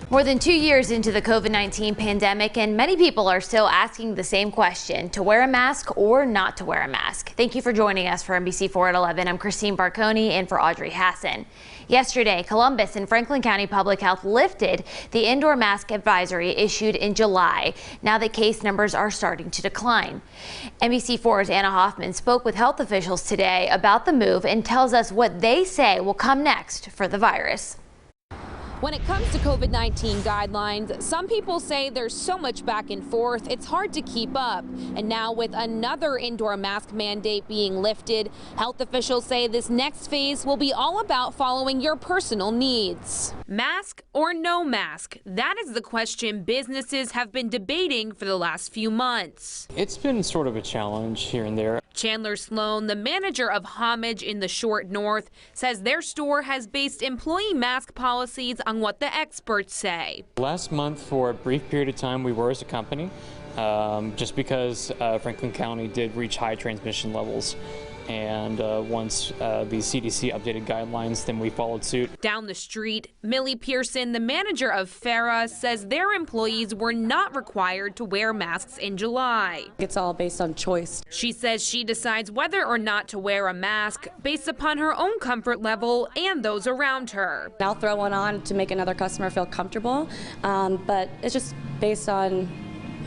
More than 2 years into the COVID-19 pandemic, and many people are still asking the same question: to wear a mask or not to wear a mask. Thank you for joining us for NBC4 at 11. I'm Christine Barconi in for Audrey Hassan. Yesterday, Columbus and Franklin County Public Health lifted the indoor mask advisory issued in July, now that case numbers are starting to decline. NBC4's Anna Hoffman spoke with health officials today about the move and tells us what they say will come next for the virus. When it comes to COVID-19 guidelines, some people say there's so much back and forth, it's hard to keep up. And now with another indoor mask mandate being lifted, health officials say this next phase will be all about following your personal needs. Mask or no mask? That is the question businesses have been debating for the last few months. It's been sort of a challenge here and there. Chandler Sloan, the manager of Homage in the Short North, says their store has based employee mask policies on what the experts say. Last month, for a brief period of time, we were as a company, just because Franklin County did reach high transmission levels. And once the CDC updated guidelines, then we followed suit. Down the street, Millie Pearson, the manager of Farah, says their employees were not required to wear masks in July. It's all based on choice. She says she decides whether or not to wear a mask based upon her own comfort level and those around her. I'll throw one on to make another customer feel comfortable, but it's just based on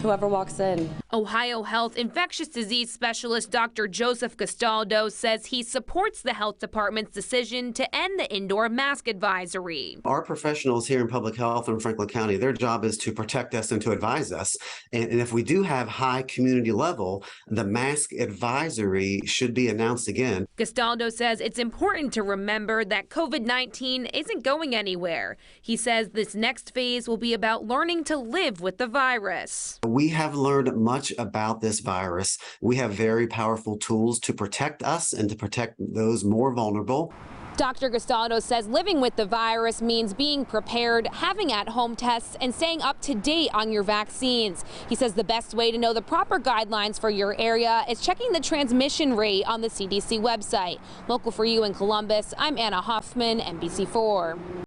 whoever walks in. Ohio Health infectious disease specialist Dr. Joseph Castaldo says he supports the health department's decision to end the indoor mask advisory. Our professionals here in public health in Franklin County, their job is to protect us and to advise us. And if we do have high community level, the mask advisory should be announced again. Castaldo says it's important to remember that COVID-19 isn't going anywhere. He says this next phase will be about learning to live with the virus. We have learned much about this virus. We have very powerful tools to protect us and to protect those more vulnerable. Dr. Castaldo says living with the virus means being prepared, having at-home tests, and staying up to date on your vaccines. He says the best way to know the proper guidelines for your area is checking the transmission rate on the CDC website. Local for you in Columbus, I'm Anna Hoffman, NBC4.